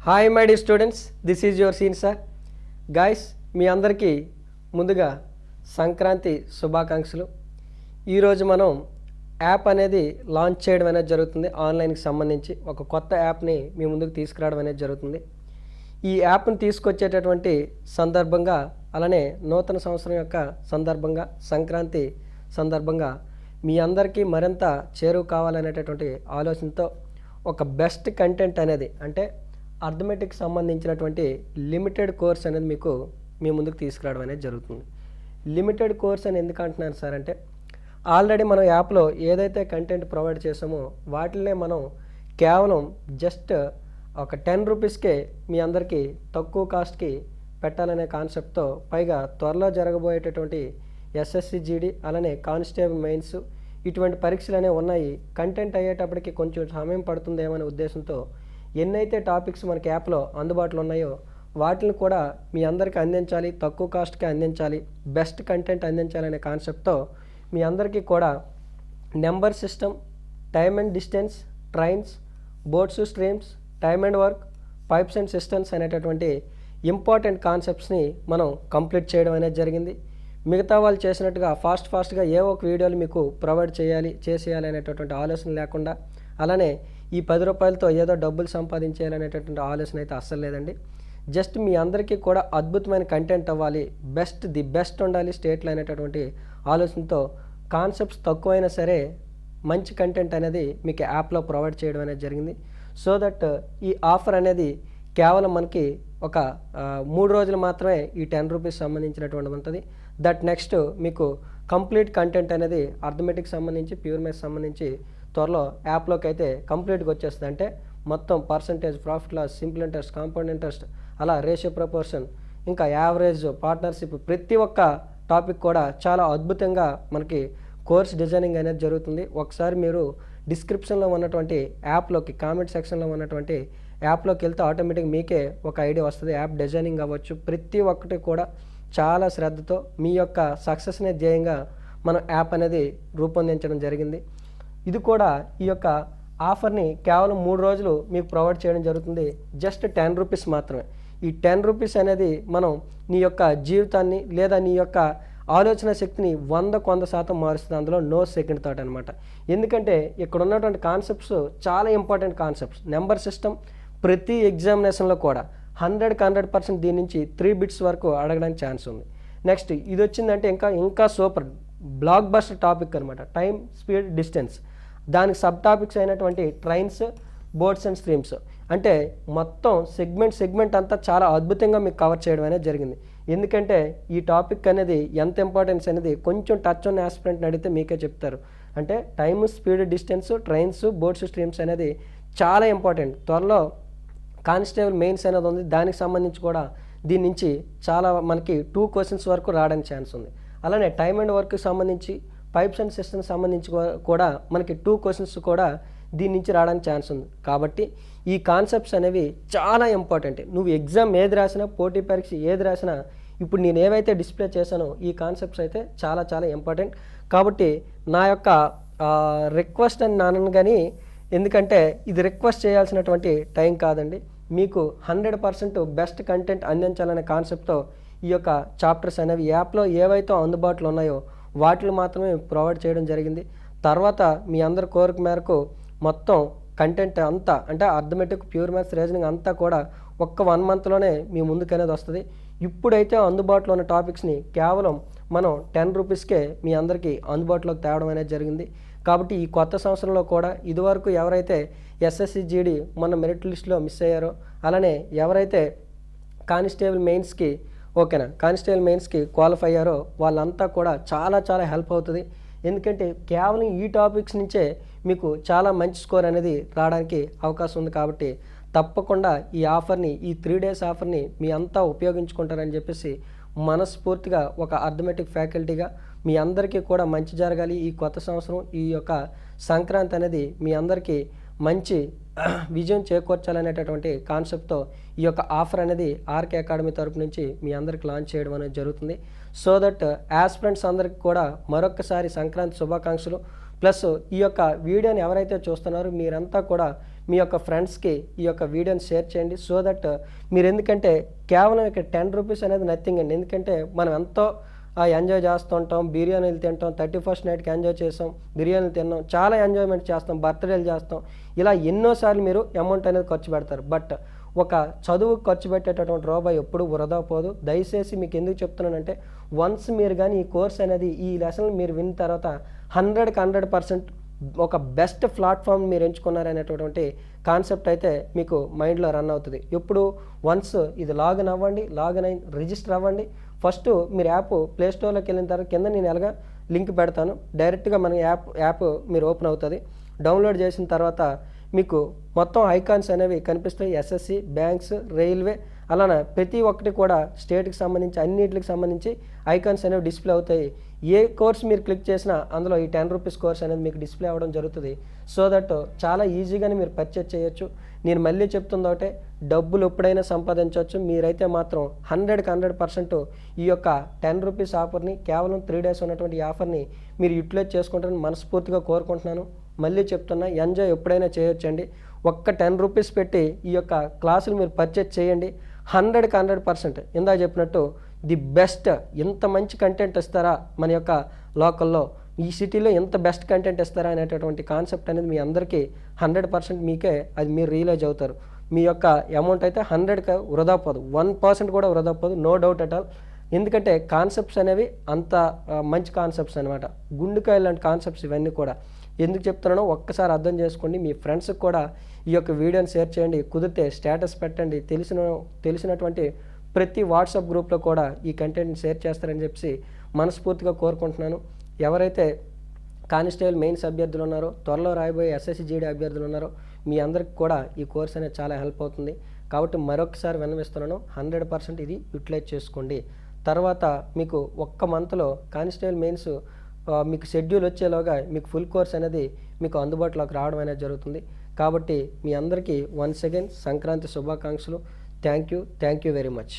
Hi my dear students, this is your సీన్ sir. Guys, మీ అందరికీ ముందుగా సంక్రాంతి శుభాకాంక్షలు. ఈరోజు మనం యాప్ అనేది లాంచ్ చేయడం అనేది జరుగుతుంది. ఆన్లైన్కి సంబంధించి ఒక కొత్త యాప్ని మీ ముందుకు తీసుకురావడం అనేది జరుగుతుంది. ఈ యాప్ని తీసుకొచ్చేటటువంటి సందర్భంగా, అలానే నూతన సంవత్సరం యొక్క సందర్భంగా, సంక్రాంతి సందర్భంగా మీ అందరికీ మరింత చేరువ కావాలనేటటువంటి ఆలోచనతో ఒక బెస్ట్ కంటెంట్ అనేది, అంటే అర్థమెటిక్ సంబంధించినటువంటి లిమిటెడ్ కోర్స్ అనేది మీకు మీ ముందుకు తీసుకురావడం అనేది జరుగుతుంది. లిమిటెడ్ కోర్స్ అని ఎందుకు అంటున్నాను సార్ అంటే, ఆల్రెడీ మనం యాప్లో ఏదైతే కంటెంట్ ప్రొవైడ్ చేసామో వాటినే మనం కేవలం జస్ట్ ఒక 10 రూపీస్కే మీ అందరికీ తక్కువ కాస్ట్కి పెట్టాలనే కాన్సెప్ట్తో, పైగా త్వరలో జరగబోయేటటువంటి ఎస్ఎస్సి జీడీ అలానే కానిస్టేబుల్ మెయిన్స్ ఇటువంటి పరీక్షలు అనేవి ఉన్నాయి. కంటెంట్ అయ్యేటప్పటికి కొంచెం సమయం పడుతుందేమనే ఉద్దేశంతో ఎన్నైతే టాపిక్స్ మనకి యాప్లో అందుబాటులో ఉన్నాయో వాటిని కూడా మీ అందరికీ అందించాలి, తక్కువ కాస్ట్కి అందించాలి, బెస్ట్ కంటెంట్ అందించాలనే కాన్సెప్ట్తో మీ అందరికీ కూడా number system, time and distance, trains, boats, streams, time and work, pipes and systems అనేటటువంటి ఇంపార్టెంట్ కాన్సెప్ట్స్ని మనం కంప్లీట్ చేయడం అనేది జరిగింది. మిగతా వాళ్ళు చేసినట్టుగా ఫాస్ట్గా ఏ ఒక వీడియోలు మీకు ప్రొవైడ్ చేసేయాలి అనేటటువంటి ఆలోచన లేకుండా, అలానే ఈ 10 రూపాయలతో ఏదో డబ్బులు సంపాదించేయాలనేటటువంటి ఆలోచన అయితే అస్సలు లేదండి. జస్ట్ మీ అందరికీ కూడా అద్భుతమైన కంటెంట్ అవ్వాలి, ది బెస్ట్ ఉండాలి స్టేట్లో అనేటటువంటి ఆలోచనతో కాన్సెప్ట్స్ తక్కువైనా సరే మంచి కంటెంట్ అనేది మీకు యాప్లో ప్రొవైడ్ చేయడం అనేది జరిగింది. సో దట్ ఈ ఆఫర్ అనేది కేవలం మనకి ఒక 3 రోజులు మాత్రమే ఈ 10 రూపీస్ సంబంధించినటువంటి ఉంటుంది. దట్ నెక్స్ట్ మీకు కంప్లీట్ కంటెంట్ అనేది అర్థమెటిక్ సంబంధించి, ప్యూర్ మ్యాథ్స్ సంబంధించి త్వరలో యాప్లోకి అయితే కంప్లీట్గా వచ్చేస్తుంది. అంటే మొత్తం percentage, profit loss, simple interest, compound interest, అలా రేషియో ప్రపోర్షన్, ఇంకా యావరేజ్, పార్ట్నర్షిప్, ప్రతి ఒక్క టాపిక్ కూడా చాలా అద్భుతంగా మనకి కోర్స్ డిజైనింగ్ అనేది జరుగుతుంది. ఒకసారి మీరు డిస్క్రిప్షన్లో ఉన్నటువంటి యాప్లోకి, కామెంట్ సెక్షన్లో ఉన్నటువంటి యాప్లోకి వెళ్తే ఆటోమేటిక్ మీకే ఒక ఐడియా వస్తుంది. యాప్ డిజైనింగ్ అవ్వచ్చు, ప్రతి ఒక్కటి కూడా చాలా శ్రద్ధతో మీ యొక్క సక్సెస్నే ధ్యేయంగా మనం యాప్ అనేది రూపొందించడం జరిగింది. ఇది కూడా ఈ యొక్క ఆఫర్ని కేవలం 3 రోజులు మీకు ప్రొవైడ్ చేయడం జరుగుతుంది. జస్ట్ 10 రూపీస్ మాత్రమే. ఈ 10 రూపీస్ అనేది మనం నీ యొక్క జీవితాన్ని లేదా నీ యొక్క ఆలోచన శక్తిని 100% మారుస్తుంది. అందులో నో సెకండ్ థాట్ అనమాట. ఎందుకంటే ఇక్కడ ఉన్నటువంటి కాన్సెప్ట్స్ చాలా ఇంపార్టెంట్ కాన్సెప్ట్స్. నెంబర్ సిస్టమ్ ప్రతి ఎగ్జామినేషన్లో కూడా 100% దీని నుంచి 3 బిట్స్ వరకు అడగడానికి ఛాన్స్ ఉంది. నెక్స్ట్ ఇది వచ్చిందంటే ఇంకా సూపర్ బ్లాక్ బస్టర్ టాపిక్ అనమాట. టైం, స్పీడ్, డిస్టెన్స్, దానికి సబ్ టాపిక్స్ అయినటువంటి ట్రైన్స్, బోట్స్ అండ్ స్ట్రీమ్స్, అంటే మొత్తం సెగ్మెంట్ అంతా చాలా అద్భుతంగా మీకు కవర్ చేయడం అనేది జరిగింది. ఎందుకంటే ఈ టాపిక్ అనేది ఎంత ఇంపార్టెన్స్ అనేది కొంచెం టచ్ ఉన్న ఆస్పిరెంట్ని అడిగితే మీకే చెప్తారు. అంటే time, speed, distance, trains, boats, streams అనేది చాలా ఇంపార్టెంట్. త్వరలో కానిస్టేబుల్ మెయిన్స్ అనేది ఉంది, దానికి సంబంధించి కూడా దీని నుంచి చాలా మనకి 2 క్వశ్చన్స్ వరకు రావడానికి ఛాన్స్ ఉంది. అలానే టైమ్ అండ్ వర్క్కి సంబంధించి, పైప్స్ అండ్ సిస్టమ్స్ సంబంధించి కూడా మనకి 2 క్వశ్చన్స్ కూడా దీని నుంచి రావడానికి ఛాన్స్ ఉంది. కాబట్టి ఈ కాన్సెప్ట్స్ అనేవి చాలా ఇంపార్టెంట్. నువ్వు ఎగ్జామ్ ఏది రాసినా, పోటీ పరీక్ష ఏది రాసినా, ఇప్పుడు నేను ఏవైతే డిస్ప్లే చేశానో ఈ కాన్సెప్ట్స్ అయితే చాలా చాలా ఇంపార్టెంట్. కాబట్టి నా యొక్క రిక్వెస్ట్ అని నానను, కానీ ఎందుకంటే ఇది రిక్వెస్ట్ చేయాల్సినటువంటి టైం కాదండి. మీకు 100% బెస్ట్ కంటెంట్ అందించాలనే కాన్సెప్ట్తో ఈ యొక్క చాప్టర్స్ అనేవి యాప్లో ఏవైతే అందుబాటులో ఉన్నాయో వాటిని మాత్రమే ప్రొవైడ్ చేయడం జరిగింది. తర్వాత మీ అందరి కోరిక మేరకు మొత్తం కంటెంట్ అంతా, అంటే అర్థమెటిక్, ప్యూర్ మ్యాథ్స్, రీజనింగ్ అంతా కూడా ఒక్క 1 మంత్లోనే మీ ముందుకు అనేది వస్తుంది. ఇప్పుడైతే అందుబాటులో ఉన్న టాపిక్స్ని కేవలం మనం 10 రూపీస్కే మీ అందరికీ అందుబాటులోకి తేవడం అనేది జరిగింది. కాబట్టి ఈ కొత్త సంవత్సరంలో కూడా ఇదివరకు ఎవరైతే ఎస్ఎస్సి జీడీ మొన్న మెరిట్ లిస్ట్లో మిస్ అయ్యారో, అలానే ఎవరైతే కానిస్టేబుల్ మెయిన్స్కి క్వాలిఫై అయ్యారో వాళ్ళంతా కూడా చాలా చాలా హెల్ప్ అవుతుంది. ఎందుకంటే కేవలం ఈ టాపిక్స్ నుంచే మీకు చాలా మంచి స్కోర్ అనేది రావడానికి అవకాశం ఉంది. కాబట్టి తప్పకుండా ఈ ఆఫర్ని, ఈ 3 డేస్ ఆఫర్ని మీ అంతా ఉపయోగించుకుంటారని చెప్పేసి మనస్ఫూర్తిగా ఒక అర్థమెటిక్ ఫ్యాకల్టీగా మీ అందరికీ కూడా మంచి జరగాలి. ఈ కొత్త సంవత్సరం, ఈ యొక్క సంక్రాంతి అనేది మీ అందరికీ మంచి విజయం చేకూర్చాలనేటటువంటి కాన్సెప్ట్తో ఈ యొక్క ఆఫర్ అనేది ఆర్కే అకాడమీ తరపు నుంచి మీ అందరికి లాంచ్ చేయడం అనేది జరుగుతుంది. సో దట్ యాస్పిరెంట్స్ అందరికి కూడా మరొకసారి సంక్రాంతి శుభాకాంక్షలు. ప్లస్ ఈ యొక్క వీడియోని ఎవరైతే చూస్తున్నారో మీరంతా కూడా మీ యొక్క ఫ్రెండ్స్కి ఈ యొక్క వీడియోని షేర్ చేయండి. సో దట్ మీరు, ఎందుకంటే కేవలం ఇక్కడ 10 రూపీస్ అనేది నథింగ్ అండి. ఎందుకంటే మనం ఎంతో ఎంజాయ్ చేస్తుంటాం, బిర్యానీలు తింటాం, 31st నైట్కి ఎంజాయ్ చేసాం, బిర్యానీలు తిన్నాం, చాలా ఎంజాయ్మెంట్ చేస్తాం, బర్త్డేలు చేస్తాం, ఇలా ఎన్నోసార్లు మీరు అమౌంట్ అనేది ఖర్చు పెడతారు. బట్ ఒక చదువుకు ఖర్చు పెట్టేటటువంటి రూపాయి ఎప్పుడు వృధా పోదు. దయచేసి మీకు ఎందుకు చెప్తున్నానంటే, వన్స్ మీరు కానీ ఈ కోర్స్ అనేది, ఈ లెసన్ మీరు విన్న తర్వాత 100% ఒక బెస్ట్ ప్లాట్ఫామ్ మీరు ఎంచుకున్నారనేటటువంటి కాన్సెప్ట్ అయితే మీకు మైండ్లో రన్ అవుతుంది. ఎప్పుడు వన్స్ ఇది లాగిన్ అవ్వండి, లాగిన్ అయి రిజిస్టర్ అవ్వండి. ఫస్ట్ మీరు యాప్ ప్లేస్టోర్లోకి వెళ్ళిన తర్వాత కింద నేను ఎలాగా లింక్ పెడతాను, డైరెక్ట్గా మన యాప్ మీరు ఓపెన్ అవుతుంది. డౌన్లోడ్ చేసిన తర్వాత మీకు మొత్తం ఐకాన్స్ అనేవి కనిపిస్తాయి. ఎస్ఎస్సి, బ్యాంక్స్, రైల్వే, అలానే ప్రతి ఒక్కటి కూడా స్టేట్కి సంబంధించి అన్నిటికి సంబంధించి ఐకాన్స్ అనేవి డిస్ప్లే అవుతాయి. ఏ కోర్స్ మీరు క్లిక్ చేసినా అందులో ఈ 10 రూపీస్ కోర్స్ అనేది మీకు డిస్ప్లే అవ్వడం జరుగుతుంది. సో దట్ చాలా ఈజీగానే మీరు పర్చేజ్ చేయొచ్చు. నేను మళ్ళీ చెప్తుందంటే, డబ్బులు ఎప్పుడైనా సంపాదించవచ్చు. మీరైతే మాత్రం 100% ఈ యొక్క 10 రూపీస్ ఆఫర్ని, కేవలం 3 days ఉన్నటువంటి ఈ ఆఫర్ని మీరు యూటిలైజ్ చేసుకుంటారని మనస్ఫూర్తిగా కోరుకుంటున్నాను. మళ్ళీ చెప్తున్నా, ఎంజాయ్ ఎప్పుడైనా చేయొచ్చండి. ఒక్క 10 రూపీస్ పెట్టి ఈ యొక్క క్లాసులు మీరు పర్చేజ్ చేయండి. 100% ఇందాక చెప్పినట్టు ది బెస్ట్. ఇంత మంచి కంటెంట్ ఇస్తారా మన యొక్క లోకల్లో, ఈ సిటీలో ఎంత బెస్ట్ కంటెంట్ ఇస్తారా అనేటటువంటి కాన్సెప్ట్ అనేది మీ అందరికీ 100% మీకే అది మీరు రియలైజ్ అవుతారు. మీ యొక్క అమౌంట్ అయితే 100కి వృధా పోదు, 1% కూడా వృధా పోదు, నో డౌట్ అట్ ఆల్. ఎందుకంటే కాన్సెప్ట్స్ అనేవి అంత మంచి కాన్సెప్ట్స్ అనమాట. గుండెకాయ లాంటి కాన్సెప్ట్స్ ఇవన్నీ కూడా. ఎందుకు చెప్తున్నానో ఒక్కసారి అర్థం చేసుకోండి. మీ ఫ్రెండ్స్కి కూడా ఈ యొక్క వీడియోని షేర్ చేయండి. కుదిరితే స్టేటస్ పెట్టండి. తెలిసినటువంటి ప్రతి వాట్సాప్ గ్రూప్లో కూడా ఈ కంటెంట్ని షేర్ చేస్తారని చెప్పి మనస్ఫూర్తిగా కోరుకుంటున్నాను. ఎవరైతే కానిస్టేబుల్ మెయిన్స్ అభ్యర్థులు ఉన్నారో, త్వరలో రాయబోయే ఎస్ఎస్సి జీడీ అభ్యర్థులు ఉన్నారో, మీ అందరికి కూడా ఈ కోర్స్ అనేది చాలా హెల్ప్ అవుతుంది. కాబట్టి మరొకసారి విన్నవిస్తున్నాను, 100% ఇది యూటిలైజ్ చేసుకోండి. తర్వాత మీకు ఒక్క మంత్లో కానిస్టేబుల్ మెయిన్స్ మీకు షెడ్యూల్ వచ్చేలోగా మీకు ఫుల్ కోర్స్ అనేది మీకు అందుబాటులోకి రావడం అనేది జరుగుతుంది. కాబట్టి మీ అందరికీ వన్స్ అగైన్ సంక్రాంతి శుభాకాంక్షలు. Thank you very much.